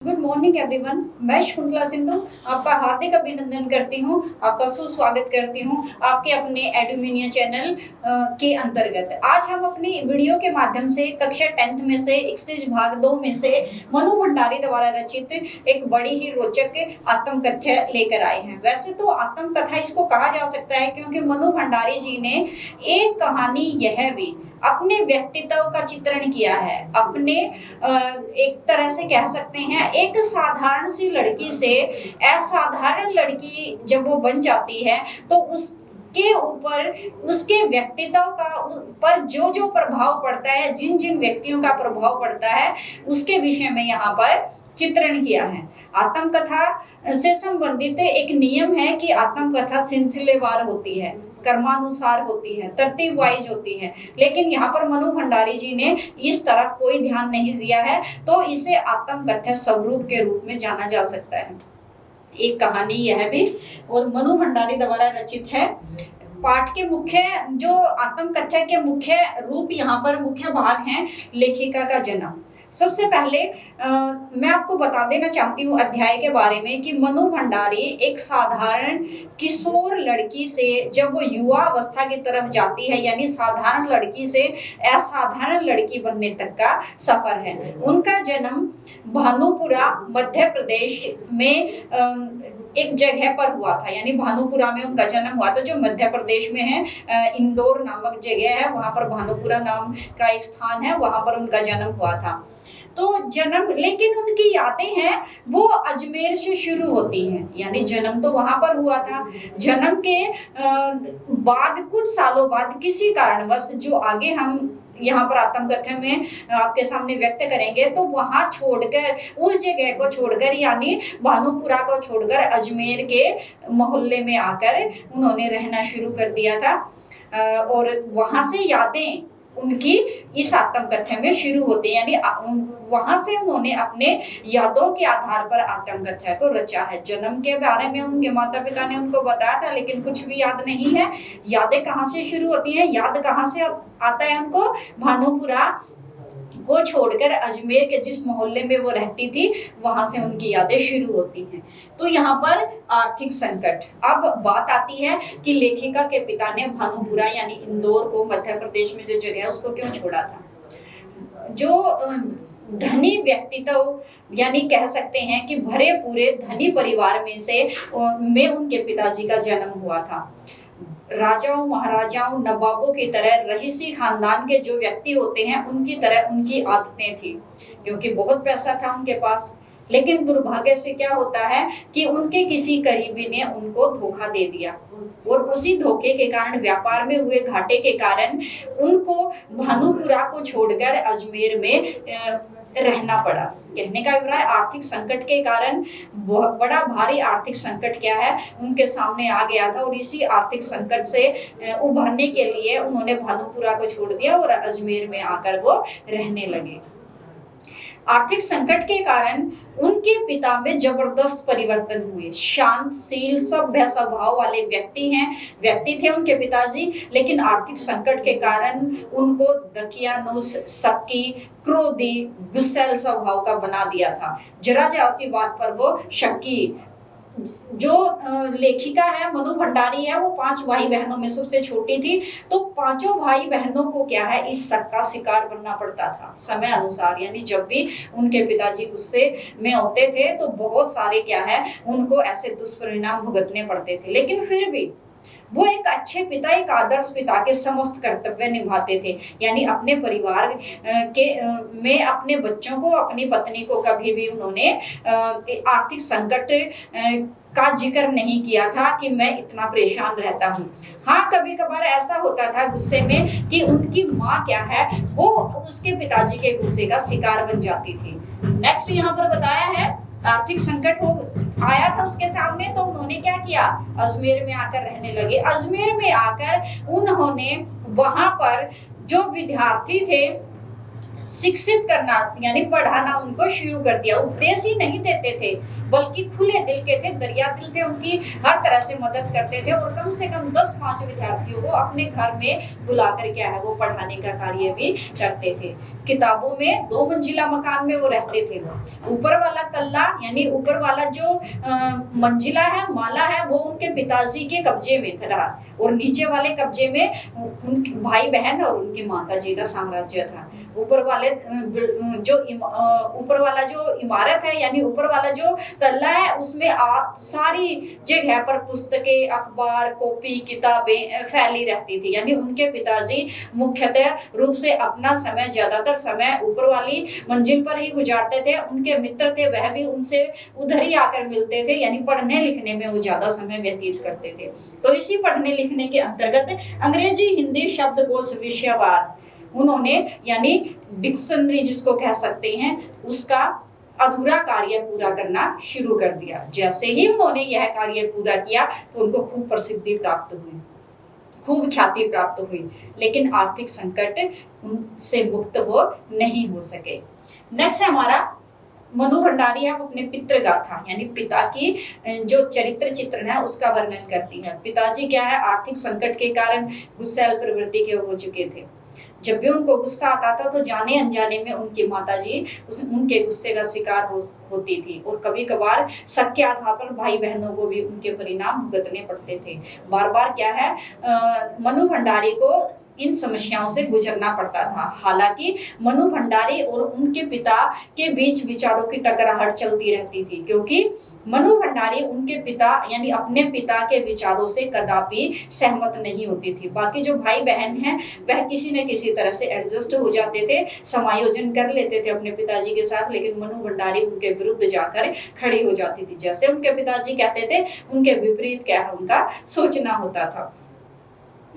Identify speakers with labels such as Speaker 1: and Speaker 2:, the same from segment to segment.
Speaker 1: Good morning everyone. मैं शकुंतला सिंधु आपका हार्दिक अभिनंदन करती हूँ, आपका सुस्वागत करती हूँ आपके अपने एडुमिनिया चैनल के अंतर्गत। आज हम अपनी वीडियो के माध्यम से कक्षा 10th में से एक्सरसाइज भाग 2 में से मनु भंडारी द्वारा रचित एक बड़ी ही रोचक आत्मकथ्य लेकर आए हैं। वैसे तो आत्मकथा इसको कहा जा सकता है क्योंकि मनु भंडारी जी ने एक कहानी यह भी अपने व्यक्तित्व का चित्रण किया है। अपने एक तरह से कह सकते हैं एक साधारण सी लड़की से असाधारण लड़की जब वो बन जाती है तो उसके ऊपर उसके व्यक्तित्व का पर जो जो प्रभाव पड़ता है, जिन जिन व्यक्तियों का प्रभाव पड़ता है, उसके विषय में यहाँ पर चित्रण किया है। आत्मकथा से संबंधित एक नियम है कि आत्मकथा सिलसिलेवार होती है, क्रमानुसार होती है, तरतीब वाइज होती है, लेकिन यहाँ पर मनु भंडारी जी ने इस तरफ कोई ध्यान नहीं दिया है, तो इसे आत्मकथा स्वरूप के रूप में जाना जा सकता है। एक कहानी यह भी और मनु भंडारी द्वारा रचित है। पाठ के मुख्य जो आत्मकथा के मुख्य रूप यहाँ पर मुख्य भाग हैं लेखिका का जन्म। सबसे पहले मैं आपको बता देना चाहती हूँ अध्याय के बारे में कि मनु भंडारी एक साधारण किशोर लड़की से जब वो युवा अवस्था की तरफ जाती है, यानी साधारण लड़की से असाधारण लड़की बनने तक का सफर है। उनका जन्म भानुपुरा मध्य प्रदेश में एक जगह पर हुआ था, यानी भानुपुरा में उनका जन्म हुआ था जो मध्य प्रदेश में है। इंदौर नामक जगह है, वहां पर भानुपुरा नाम का एक स्थान है, वहां पर उनका जन्म हुआ था। तो जन्म, लेकिन उनकी यादें हैं वो अजमेर से शुरू होती हैं, यानी जन्म तो वहां पर हुआ था। जन्म के बाद कुछ सालों बाद किसी कारणवश जो आगे हम यहाँ पर आत्मकथा में आपके सामने व्यक्त करेंगे, तो वहां छोड़कर उस जगह को छोड़कर यानी भानुपुरा को छोड़कर अजमेर के मोहल्ले में आकर उन्होंने रहना शुरू कर दिया था। और वहां से यादें उनकी इस आत्मकथा में शुरू होती है, यानी वहां से उन्होंने अपने यादों के आधार पर आत्मकथा को रचा है। जन्म के बारे में उनके माता पिता ने उनको बताया था, लेकिन कुछ भी याद नहीं है। यादें कहाँ से शुरू होती हैं, याद कहाँ से आता है उनको, भानुपुरा को छोड़कर अजमेर के जिस मोहल्ले में वो रहती थी वहां से उनकी यादें शुरू होती हैं। तो यहाँ पर आर्थिक संकट। अब बात आती है कि लेखिका के पिता ने भानुपुरा यानी इंदौर को मध्य प्रदेश में जो जगह है उसको क्यों छोड़ा था। जो धनी व्यक्तित्व यानी कह सकते हैं कि भरे पूरे धनी परिवार में उनके पिताजी का जन्म हुआ था। राजाओं महाराजाओं नवाबों की तरह रईसी खानदान के जो व्यक्ति होते हैं उनकी तरह उनकी आदतें थी, क्योंकि बहुत पैसा था उनके पास। लेकिन दुर्भाग्य से क्या होता है कि उनके किसी करीबी ने उनको धोखा दे दिया और उसी धोखे के कारण, व्यापार में हुए घाटे के कारण उनको भानुपुरा को छोड़कर अजमेर में रहना पड़ा। कहने का अभिप्राय आर्थिक संकट के कारण बड़ा भारी आर्थिक संकट क्या है उनके सामने आ गया था और इसी आर्थिक संकट से उभरने के लिए उन्होंने भानुपुरा को छोड़ दिया और अजमेर में आकर वो रहने लगे। आर्थिक संकट के कारण उनके पिता में जबरदस्त परिवर्तन हुए। शांतशील सभ्य स्वभाव वाले व्यक्ति थे उनके पिताजी, लेकिन आर्थिक संकट के कारण उनको दकियानुस, शक्की, क्रोधी, गुस्सैल स्वभाव का बना दिया था। जरा सी बात पर वो शक्की। जो लेखिका है मनु भंडारी है वो 5 भाई बहनों में सबसे छोटी थी, तो पांचों भाई बहनों को क्या है इस शक का शिकार बनना पड़ता था समय अनुसार। यानी जब भी उनके पिताजी गुस्से में होते थे तो बहुत सारे क्या है उनको ऐसे दुष्परिणाम भुगतने पड़ते थे, लेकिन फिर भी वो एक अच्छे पिता, एक आदर्श पिता के समस्त कर्तव्य निभाते थे। यानी अपने परिवार में अपने बच्चों को, अपनी पत्नी को कभी भी उन्होंने आर्थिक संकट का जिक्र नहीं किया था कि मैं इतना परेशान रहता हूँ। हाँ, कभी कभार ऐसा होता था गुस्से में कि उनकी माँ क्या है वो उसके पिताजी के गुस्से का शिकार बन जाती थी। नेक्स्ट यहाँ पर बताया है आर्थिक संकट हो आया था उसके सामने, तो उन्होंने क्या किया, अजमेर में आकर रहने लगे। अजमेर में आकर उन्होंने वहां पर जो विद्यार्थी थे शिक्षित करना यानी पढ़ाना उनको शुरू कर दिया। उपदेश ही नहीं देते थे बल्कि खुले दिल के थे, दरिया दिल थे, उनकी हर तरह से मदद करते थे और कम से कम 10-5 विद्यार्थियों को अपने घर में बुलाकर क्या है वो पढ़ाने का कार्य भी करते थे। किताबों में 2 मंजिला मकान में वो रहते थे। ऊपर वाला तल्ला यानी ऊपर वाला जो मंजिला है, माला है, वो उनके पिताजी के कब्जे में था और नीचे वाले कब्जे में उनके भाई बहन और उनकी माता जी का साम्राज्य था। ऊपर वाले ऊपर वाला जो इमारत है यानी ऊपर वाला जो तल्ला है उसमें सारी जगह पर पुस्तकें, अखबार, कॉपी, किताबें फैली रहती थी। यानी उनके पिताजी मुख्यतः रूप से अपना समय, ज्यादातर समय ऊपर वाली मंजिल पर ही गुजारते थे। उनके मित्र थे वह भी उनसे उधर ही आकर मिलते थे, यानी पढ़ने लिखने में वो ज्यादा समय व्यतीत करते थे। तो इसी पढ़ने लिखने के अंतर्गत अंग्रेजी हिंदी शब्दकोश विषयवार उन्होंने यानी डिक्शनरी जिसको कह सकते हैं उसका अधूरा कार्य पूरा करना शुरू कर दिया। जैसे ही उन्होंने यह कार्य पूरा किया तो उनको खूब प्रसिद्धि प्राप्त हुई, खूब ख्याति प्राप्त हुई, लेकिन आर्थिक संकट उनसे मुक्त वो नहीं हो सके। नेक्स्ट है हमारा मनु भंडारी। आप अपने पितृ गाथा यानी पिता की जो चरित्र चित्रण है उसका वर्णन करती है। पिताजी क्या है आर्थिक संकट के कारण गुस्सैल प्रवृत्ति के हो चुके थे। जब भी उनको गुस्सा आता था तो जाने अनजाने में उनकी माताजी उनके गुस्से का शिकार होती थी और कभी कभार शक के आधार पर भाई बहनों को भी उनके परिणाम भुगतने पड़ते थे। बार बार क्या है मनु भंडारी को इन समस्याओं से गुजरना पड़ता था। हालांकि मनु भंडारी और उनके पिता के बीच विचारों की टकराहट चलती रहती थी, क्योंकि मनु भंडारी उनके पिता यानी अपने पिता के विचारों से कदापि सहमत नहीं होती थी। बाकी जो भाई बहन हैं वह किसी न किसी तरह से एडजस्ट हो जाते थे, समायोजन कर लेते थे अपने पिताजी के साथ, लेकिन मनु भंडारी उनके विरुद्ध जाकर खड़ी हो जाती थी। जैसे उनके पिताजी कहते थे उनके विपरीत क्या है उनका सोचना होता था।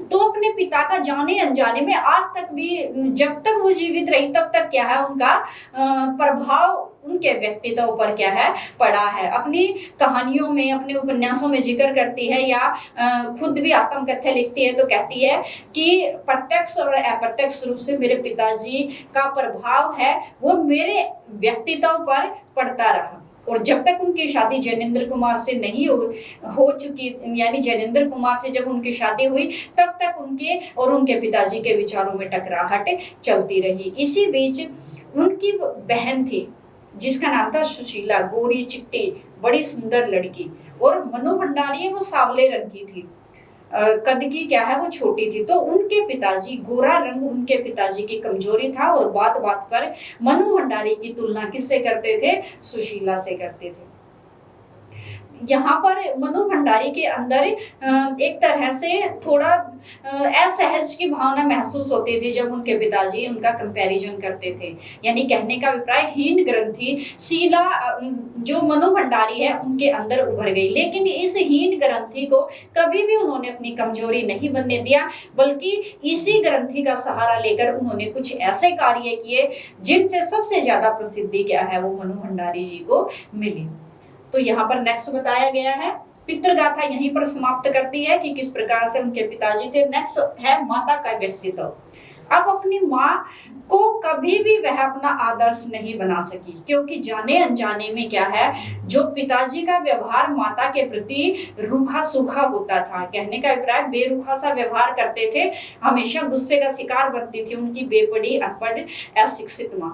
Speaker 1: तो अपने पिता का जाने अनजाने में आज तक भी जब तक वो जीवित रही तब तक क्या है उनका प्रभाव उनके व्यक्तित्व पर क्या है पड़ा है। अपनी कहानियों में, अपने उपन्यासों में जिक्र करती है या खुद भी आत्मकथा लिखती है तो कहती है कि प्रत्यक्ष और अप्रत्यक्ष रूप से मेरे पिताजी का प्रभाव है वो मेरे व्यक्तित्व पर पड़ता रहा। और जब तक उनकी शादी जैनेंद्र कुमार से नहीं हो चुकी यानी जैनेंद्र कुमार से जब उनकी शादी हुई तब तक उनके और उनके पिताजी के विचारों में टकराहट चलती रही। इसी बीच उनकी बहन थी जिसका नाम था सुशीला, गोरी चिट्टी बड़ी सुंदर लड़की, और मनु भंडारी वो सांवले रंग की थी, कद की क्या है वो छोटी थी। तो उनके पिताजी, गोरा रंग उनके पिताजी की कमजोरी था और बात बात पर मनु भंडारी की तुलना किससे करते थे? सुशीला से करते थे। यहाँ पर मनु भंडारी के अंदर एक तरह से थोड़ा असहज की भावना महसूस होती थी जब उनके पिताजी उनका कंपैरिजन करते थे। यानी कहने का अभिप्राय हीन ग्रंथि शीला जो मनु भंडारी है उनके अंदर उभर गई, लेकिन इस हीन ग्रंथि को कभी भी उन्होंने अपनी कमजोरी नहीं बनने दिया, बल्कि इसी ग्रंथि का सहारा लेकर उन्होंने कुछ ऐसे कार्य किए जिनसे सबसे ज्यादा प्रसिद्धि क्या है वो मनु भंडारी जी को मिली। तो यहाँ पर नेक्स्ट बताया गया है, पितृगाथा यहीं पर समाप्त करती है कि किस प्रकार से उनके पिताजी थे। नेक्स्ट है माता का व्यक्तित्व। अब अपनी माँ को कभी भी वह अपना आदर्श नहीं बना सकी, क्योंकि जाने अनजाने में क्या है जो पिताजी का व्यवहार माता के प्रति रूखा सूखा होता था। कहने का अभिप्राय बेरुखा सा व्यवहार करते थे, हमेशा गुस्से का शिकार बनती थी उनकी बेपढ़ी अनपढ़ अशिक्षित माँ।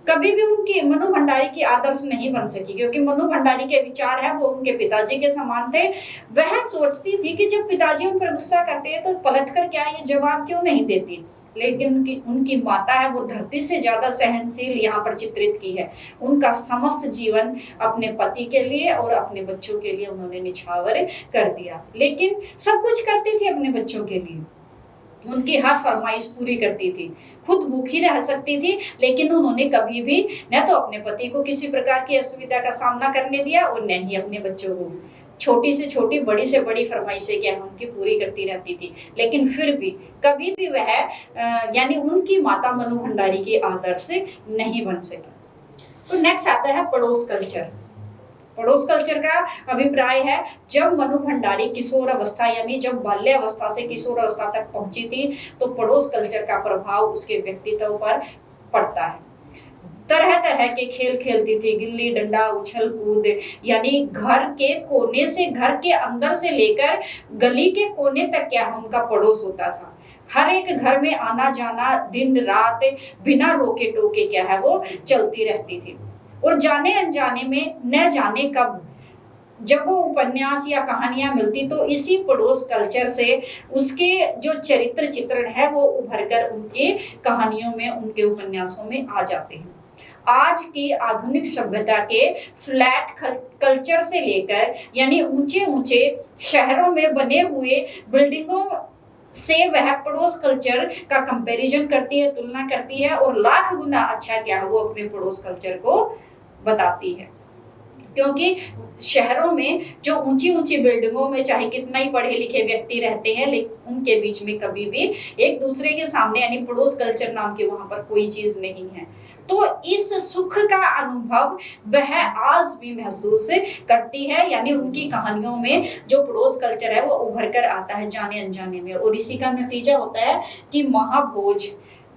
Speaker 1: कभी भी उनकी मनु भंडारी की आदर्श नहीं बन सकी, क्योंकि मनु भंडारी के विचार है वो उनके पिताजी के समान थे। वह सोचती थी कि जब पिताजी उन पर गुस्सा करते हैं तो पलटकर क्या ये जवाब क्यों नहीं देती, लेकिन उनकी माता है वो धरती से ज्यादा सहनशील यहाँ पर चित्रित की है। उनका समस्त जीवन अपने पति के लिए और अपने बच्चों के लिए उन्होंने निछावर कर दिया, लेकिन सब कुछ करती थी अपने बच्चों के लिए, उनकी हर फरमाइश पूरी करती थी, खुद भूखी रह सकती थी, लेकिन उन्होंने कभी भी न तो अपने पति को किसी प्रकार की असुविधा का सामना करने दिया और न ही अपने बच्चों को। छोटी से छोटी, बड़ी से बड़ी फरमाइशें क्या है उनकी पूरी करती रहती थी, लेकिन फिर भी कभी भी वह यानी उनकी माता मनु भंडारी की आदर्श नहीं बन सकी। तो नेक्स्ट आता है पड़ोस कल्चर। पड़ोस कल्चर का अभिप्राय है जब मनु भंडारी किशोर अवस्था यानी जब बाल्य अवस्था से किशोर अवस्था तक पहुंची थी तो पड़ोस कल्चर का प्रभाव उसके व्यक्तित्व पर पड़ता है। तरह तरह के खेल खेलती थी, गिल्ली डंडा, उछल कूद, यानी घर के कोने से, घर के अंदर से लेकर गली के कोने तक क्या उनका पड़ोस होता था। हर एक घर में आना जाना दिन रात बिना रोके टोके क्या है वो चलती रहती थी। और जाने अनजाने में न जाने कब जब वो उपन्यास या कहानियां मिलती तो इसी पड़ोस कल्चर से उसके जो चरित्र चित्रण है वो उभर कर उनके कहानियों में, उनके उपन्यासों में आ जाते हैं। आज की आधुनिक सभ्यता के फ्लैट कल्चर से लेकर, यानी ऊंचे ऊंचे शहरों में बने हुए बिल्डिंगों से वह पड़ोस कल्चर का कंपैरिजन करती है, तुलना करती है, और लाख गुना अच्छा क्या है वो अपने पड़ोस कल्चर को बताती है। क्योंकि शहरों में जो ऊंची ऊंची बिल्डिंगों में चाहे कितना ही पढ़े लिखे व्यक्ति रहते हैं, लेकिन उनके बीच में कभी भी एक दूसरे के सामने यानी पड़ोस कल्चर नाम की वहां पर कोई चीज नहीं है। तो इस सुख का अनुभव वह आज भी महसूस करती है, यानी उनकी कहानियों में जो पड़ोस कल्चर है वो उभर कर आता है जाने अनजाने में। और इसी का नतीजा होता है कि महाभोज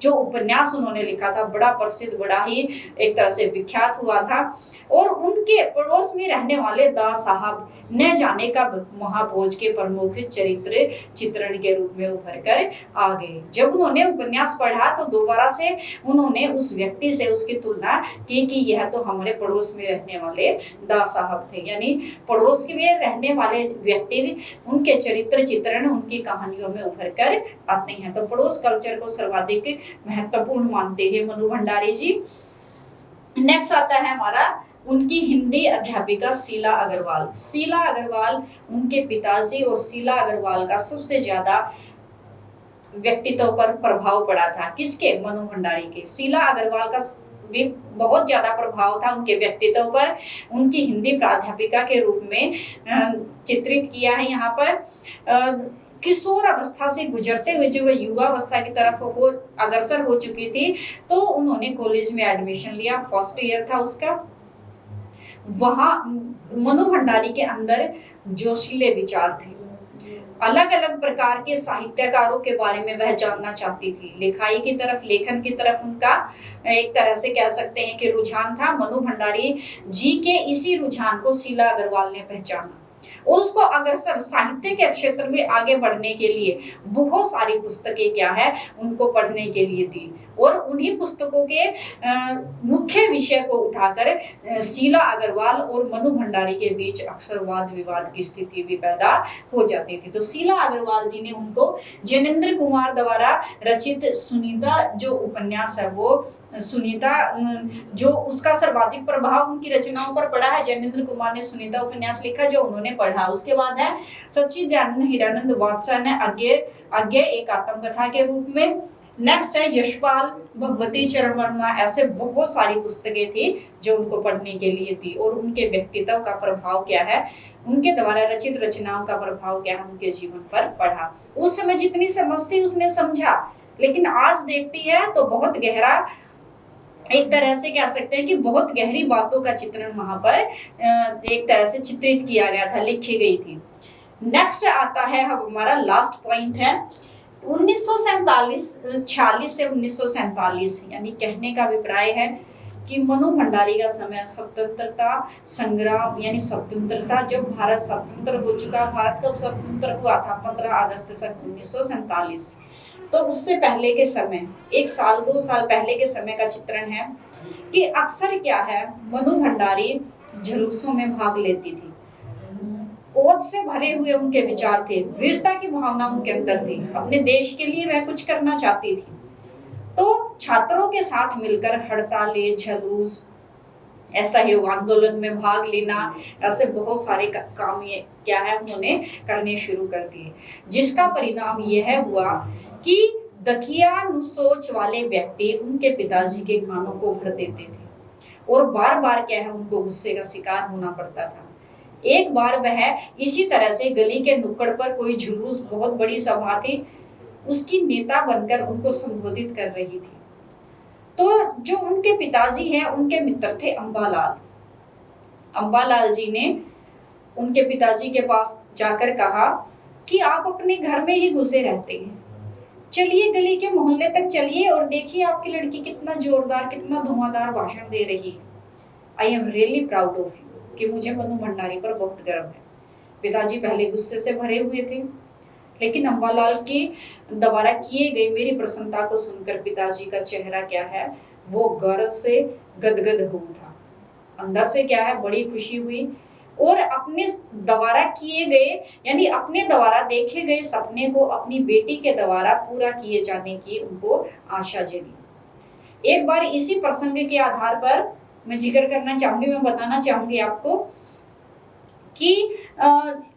Speaker 1: जो उपन्यास उन्होंने लिखा था बड़ा प्रसिद्ध, बड़ा ही एक तरह से विख्यात हुआ था। और उनके पड़ोस में रहने वाले दास साहब न जाने कब महाभोज के प्रमुख चरित्र चित्रण के रूप में उभर कर आ गए। जब उन्होंने उपन्यास पढ़ा तो दोबारा से उन्होंने उस व्यक्ति से उसकी तुलना की कि यह तो हमारे पड़ोस में रहने वाले दास साहब थे, यानी पड़ोस में रहने वाले व्यक्ति, उनके चरित्र चित्रण उनकी कहानियों में उभर कर आते हैं। तो पड़ोस कल्चर को सर्वाधिक महत्वपूर्ण मानते हैं मनु भंडारी जी। नेक्स्ट आता है हमारा उनकी हिंदी अध्यापिका शीला अग्रवाल। शीला अग्रवाल, उनके पिताजी और शीला अग्रवाल का सबसे ज्यादा व्यक्तित्व पर प्रभाव पड़ा था। किसके? मनु भंडारी के। शीला अग्रवाल का भी बहुत ज्यादा प्रभाव था उनके व्यक्तित्व पर। उनकी हिंदी प्राध्यापिका के रूप में चित्रित किया है यहाँ पर। किशोर अवस्था से गुजरते हुए जो वह युवावस्था की तरफ वो अग्रसर हो चुकी थी, तो उन्होंने कॉलेज में एडमिशन लिया, फर्स्ट ईयर था उसका। वहां मनु भंडारी के अंदर जोशीले विचार थे, अलग अलग प्रकार के साहित्यकारों के बारे में वह जानना चाहती थी। लिखाई की तरफ, लेखन की तरफ उनका एक तरह से कह सकते हैं कि रुझान था। मनु भंडारी जी के इसी रुझान को शीला अग्रवाल ने पहचाना और उसको अग्रसर साहित्य के क्षेत्र में आगे बढ़ने के लिए बहुत सारी पुस्तकें क्या है उनको पढ़ने के लिए दी। और उन्हीं पुस्तकों के मुख्य विषय को उठाकर शीला अग्रवाल और मनु भंडारी के बीच अक्सर वाद विवाद की स्थिति भी पैदा हो जाती थी। तो शीला अग्रवाल जी ने उनको जैनेन्द्र कुमार द्वारा रचित सुनीता जो उपन्यास है वो सुनीता, जो उसका सर्वाधिक प्रभाव उनकी रचनाओं पर पड़ा है। जैनेन्द्र कुमार ने सुनीता उपन्यास लिखा जो उन्होंने पढ़ा। उसके बाद है सच्चिदानंद हीरानंद वात्सा ने आज्ञा एक आत्मकथा के रूप में। नेक्स्ट है यशपाल, भगवती चरण वर्मा। ऐसे बहुत सारी पुस्तकें थी जो उनको पढ़ने के लिए थी। और उनके व्यक्तित्व का प्रभाव क्या है, उनके द्वारा रचित रचनाओं का प्रभाव क्या है उनके जीवन पर पड़ा। उस समय जितनी समझ थी उसने समझा, लेकिन आज देखती है तो बहुत गहरा, एक तरह से कह सकते हैं कि बहुत गहरी बातों का चित्रण वहां पर एक तरह से चित्रित किया गया था, लिखी गई थी। नेक्स्ट आता है हमारा लास्ट पॉइंट है 1946 से 1947, यानी कहने का अभिप्राय है कि मनु भंडारी का समय स्वतंत्रता संग्राम, यानी स्वतंत्रता जब भारत स्वतंत्र हो चुका। भारत कब स्वतंत्र हुआ था? 15 अगस्त सन 1947। तो उससे पहले के समय, 1 साल 2 साल पहले के समय का चित्रण है कि अक्सर क्या है मनु भंडारी जुलूसों में भाग लेती थी। ओज से भरे हुए उनके विचार थे, वीरता की भावना उनके अंदर थी, अपने देश के लिए वह कुछ करना चाहती थी। तो छात्रों के साथ मिलकर हड़तालें, जुलूस, ऐसा ही आंदोलन में भाग लेना, ऐसे बहुत सारे काम ये क्या है उन्होंने करने शुरू कर दिए, जिसका परिणाम यह हुआ कि दकियानुसोच वाले व्यक्ति उनके पिताजी के कानों को भर देते थे और बार बार क्या है उनको गुस्से का शिकार होना पड़ता था। एक बार वह इसी तरह से गली के नुक्कड़ पर कोई जुलूस, बहुत बड़ी सभा थी, उसकी नेता बनकर उनको संबोधित कर रही थी। तो जो उनके पिताजी हैं उनके मित्र थे अंबालाल। अंबालाल जी ने उनके पिताजी के पास जाकर कहा कि आप अपने घर में ही घुसे रहते हैं, चलिए गली के मोहल्ले तक चलिए और देखिए आपकी लड़की कितना जोरदार, कितना धुआंधार भाषण दे रही है। I am really proud of you कि मुझे मनु भंडारी पर बहुत गर्व है। पिताजी पहले गुस्से से भरे हुए थे, लेकिन अंबालाल के द्वारा किए गए मेरी प्रसन्नता को सुनकर पिताजी का चेहरा क्या है, वो गर्व से गदगद हो उठा। अंदर से क्या है, बड़ी खुशी हुई और अपने द्वारा किए गए यानी अपने द्वारा देखे गए सपने को अपनी बेटी के द्वारा पूरा किए जाने की उनको आशा जगी। एक बार इसी प्रसंग के आधार पर मैं जिक्र करना चाहूंगी, मैं बताना चाहूंगी आपको कि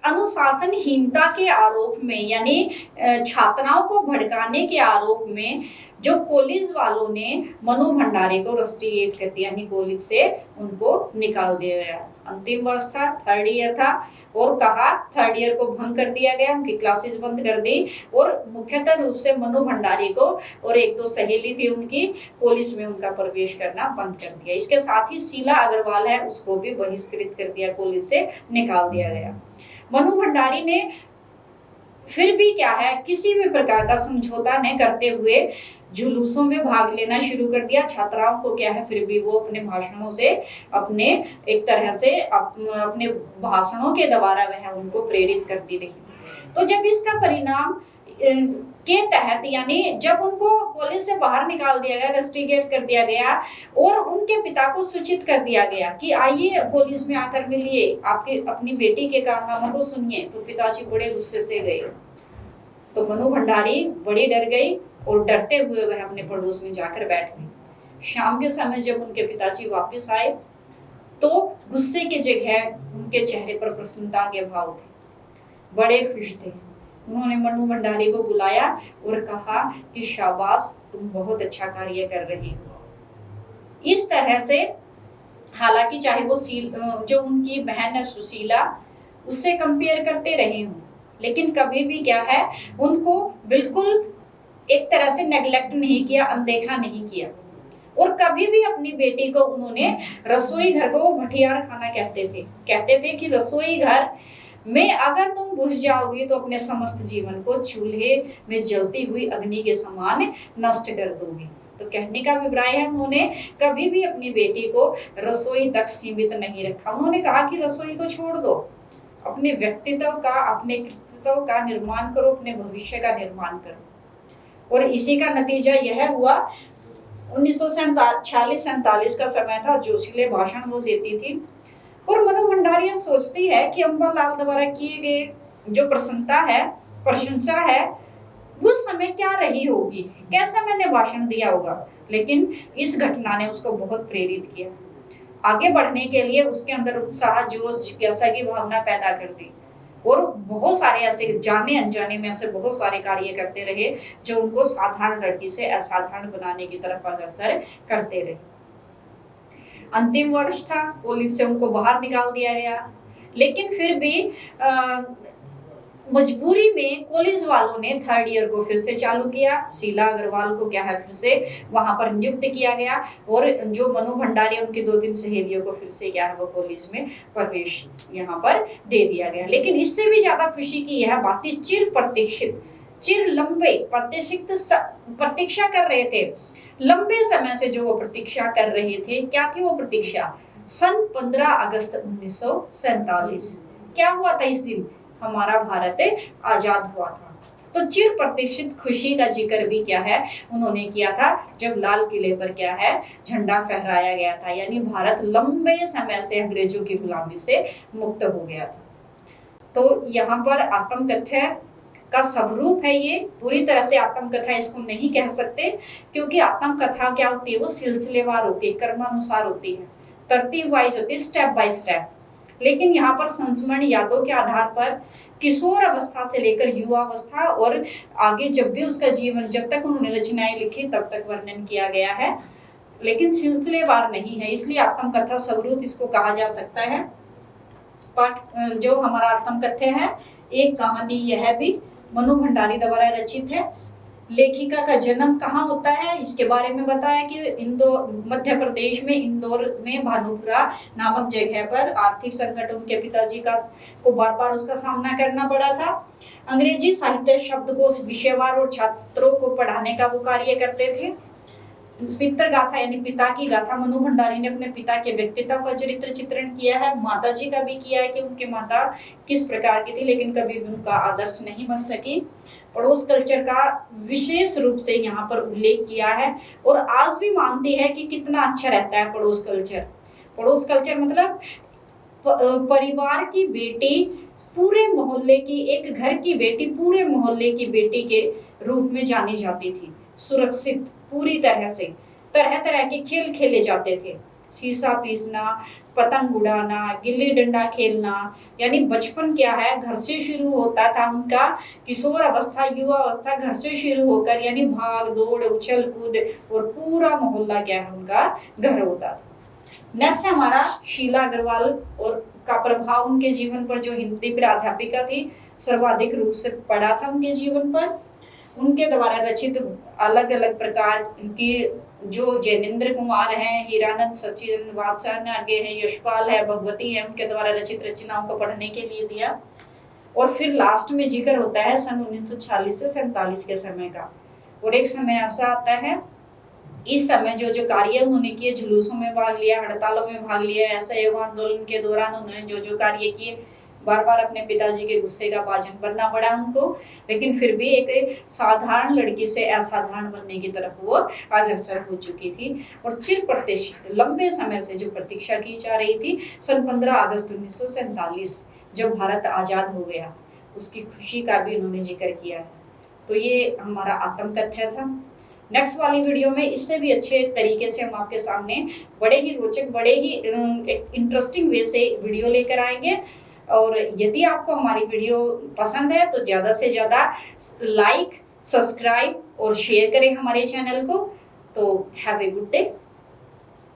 Speaker 1: अनुशासनहीनता के आरोप में यानी छात्राओं को भड़काने के आरोप में जो कॉलेज वालों ने मनु भंडारी को रस्टिकेट कर दिया, यानी कॉलेज से उनको निकाल दिया गया। अंतिम वर्ष था, 3rd ईयर था और कहा 3rd ईयर को भंग कर दिया गया, उनकी क्लासेस बंद कर दी और मुख्यतः रूप से मनु भंडारी को और 1-2 सहेली थी उनकी कॉलेज में उनका प्रवेश करना बंद कर दिया। इसके साथ ही शीला अग्रवाल है उसको भी बहिष्कृत कर दिया, कॉलेज से निकाल दिया गया। मनु भंडारी ने फिर भी क्या है, किसी भी प्रकार का समझौता न करते हुए जुलूसों में भाग लेना शुरू कर दिया। छात्राओं को क्या है, फिर भी वो अपने भाषणों से अपने एक तरह से अपने भाषणों के द्वारा वह उनको प्रेरित करती रही। तो जब इसका परिणाम के तहत यानी जब उनको कॉलेज से बाहर निकाल दिया गया, रस्टिकेट कर दिया गया और उनके पिता को सूचित कर दिया गया कि आइए कॉलेज में आकर मिलिए, आपके अपनी बेटी के कारनामों को सुनिए, तो पिताजी बड़े गुस्से से गए। तो मनु भंडारी बड़ी डर गई और डरते हुए वह अपने पड़ोस में जाकर बैठ गई। शाम के समय जब उनके पिताजी वापस आए तो गुस्से की जगह उनके चेहरे पर प्रसन्नता के भाव थे, बड़े खुश थे। उन्होंने मनु भंडारी को बुलाया और कहा कि शाबाश, तुम बहुत अच्छा कार्य कर रही हो। इस तरह से हालांकि चाहे वो जो उनकी बहन है सुशीला, उससे कंपेयर करते रहे हूँ, लेकिन कभी भी क्या है, उनको बिल्कुल एक तरह से नेग्लेक्ट नहीं किया, अनदेखा नहीं किया। और कभी भी अपनी बेटी को उन्होंने रसोई घर को भटियार खाना कहते थे कि रसोई घर में अगर तुम घुस जाओगी तो अपने समस्त जीवन को चूल्हे में जलती हुई अग्नि के समान नष्ट कर दोगी। तो कहने का अभिप्राय है, उन्होंने कभी भी अपनी बेटी को रसोई तक सीमित नहीं रखा। उन्होंने कहा कि रसोई को छोड़ दो, अपने व्यक्तित्व का, अपने कृतित्व का निर्माण करो, अपने भविष्य का निर्माण करो। और इसी का नतीजा यह हुआ, 1946-47 का समय था, जोशीले भाषण वो देती थी। और मनु भंडारी अब सोचती है कि अंबालाल द्वारा किए गए जो प्रशंसा है उस समय क्या रही होगी, कैसा मैंने भाषण दिया होगा। लेकिन इस घटना ने उसको बहुत प्रेरित किया, आगे बढ़ने के लिए उसके अंदर उत्साह, जोश, जिज्ञासा की भावना पैदा कर दी। और बहुत सारे ऐसे जाने अनजाने में ऐसे बहुत सारे कार्य करते रहे जो उनको साधारण लड़की से असाधारण बनाने की तरफ अग्रसर करते रहे। अंतिम वर्ष था, कॉलेज से उनको बाहर निकाल दिया गया, लेकिन फिर भी मजबूरी में कॉलेज वालों ने 3rd ईयर को फिर से चालू किया। शीला अग्रवाल को क्या है, फिर से वहां पर नियुक्त किया गया और जो मनु भंडारी उनकी 2-3 सहेलियों को फिर से क्या है, वो कॉलेज में प्रवेश यहाँ पर दे दिया गया। लेकिन इससे भी ज्यादा खुशी की यह बात थी, चिर लंबे प्रतीक्षा कर रहे थे, लंबे समय से जो वो प्रतीक्षा कर रहे थे। क्या थी वो प्रतीक्षा? सन 15 अगस्त 1947 क्या हुआ था इस दिन? हमारा भारत आजाद हुआ था। तो चिर प्रतीक्षित खुशी का जिक्र भी क्या है उन्होंने किया था, जब लाल किले पर क्या है, झंडा फहराया गया था, यानी भारत लंबे समय से अंग्रेजों की गुलामी से मुक्त हो गया था। तो यहाँ पर आत्मकथा का स्वरूप है, ये पूरी तरह से आत्मकथा इसको नहीं कह सकते, क्योंकि आत्मकथा क्या होती है, वो सिलसिलेवार होती है, क्रमानुसार होती है, तरतीब वाइज होती है, स्टेप बाय स्टेप। लेकिन यहाँ पर संस्मरण यादों के आधार पर किशोर अवस्था से लेकर युवावस्था और आगे जब भी उसका जीवन, जब तक उन्होंने रचनाएं लिखी तब तक वर्णन किया गया है, लेकिन सिलसिलेवार नहीं है, इसलिए आत्मकथा स्वरूप इसको कहा जा सकता है। पाठ जो हमारा आत्मकथा है, एक कहानी यह भी मनु भंडारी द्वारा रचित है। लेखिका का जन्म कहाँ होता है, इसके बारे में बताया कि इंदौर, मध्य प्रदेश में इंदौर में भानुपुरा नामक जगह पर आर्थिक संकट उनके पिताजी का को बार बार उसका सामना करना पड़ा था। अंग्रेजी साहित्य शब्दकोश विषयवार और छात्रों को पढ़ाने का वो कार्य करते थे। पितृ गाथा यानी पिता की गाथा मनु भंडारी ने अपने पिता के व्यक्तित्व का चरित्र चित्रण किया है। माता जी का भी किया है कि उनकी माता किस प्रकार की थी, लेकिन कभी भी उनका आदर्श नहीं बन सकी। पड़ोस कल्चर का विशेष रूप से यहाँ पर उल्लेख किया है और आज भी मानती है कि कितना अच्छा रहता है पड़ोस कल्चर। पड़ोस कल्चर मतलब परिवार की बेटी पूरे मोहल्ले की, एक घर की बेटी पूरे मोहल्ले की बेटी के रूप में जानी जाती थी। सुरक्षित पूरी तरह से तरह तरह के खेल खेले जाते थे, शीशा पीसना, पतंग उड़ाना, गिल्ली डंडा खेलना, यानी बचपन क्या है घर से शुरू होता था उनका। किशोर अवस्था, युवा अवस्था घर से शुरू होकर यानी भाग दौड़, उछल कूद और पूरा मोहल्ला क्या है उनका घर होता था। नेक्स्ट है हमारा शीला अग्रवाल और का प्रभाव उनके जीवन पर, जो हिंदी प्राध्यापिका थी, सर्वाधिक रूप से पड़ा था उनके जीवन पर। उनके द्वारा रचित अलग अलग प्रकार की, जो जैनेन्द्र कुमार हैं, हीरानंद, सचिन वात्स्यायन आगे हैं, यशपाल है, भगवती है, उनके द्वारा रचित रचनाओं को पढ़ने के लिए दिया। और फिर लास्ट में जिक्र होता है सन 1946 से 47 के समय का। और एक समय ऐसा आता है, इस समय जो जो कार्य उन्होंने किए, जुलूसों में भाग लिया, हड़तालों में भाग लिया, असहयोग आंदोलन के दौरान उन्होंने जो जो कार्य किए, बार बार अपने पिताजी के गुस्से का भाजन बनना पड़ा उनको, लेकिन फिर भी एक साधारण लड़की से असाधारण बनने की तरफ वो अग्रसर हो चुकी थी। और चिर प्रतिष्ठित लंबे समय से जो प्रतीक्षा की जा रही थी, सन 15 अगस्त 1947 जब भारत आजाद हो गया, उसकी खुशी का भी उन्होंने जिक्र किया है। तो ये हमारा आत्मकथ्य था। नेक्स्ट वाली वीडियो में इससे भी अच्छे तरीके से हम आपके सामने बड़े ही रोचक, बड़े ही इंटरेस्टिंग वे से वीडियो लेकर आएंगे। और यदि आपको हमारी वीडियो पसंद है तो ज़्यादा से ज़्यादा लाइक, सब्सक्राइब और शेयर करें हमारे चैनल को। तो हैव ए गुड डे।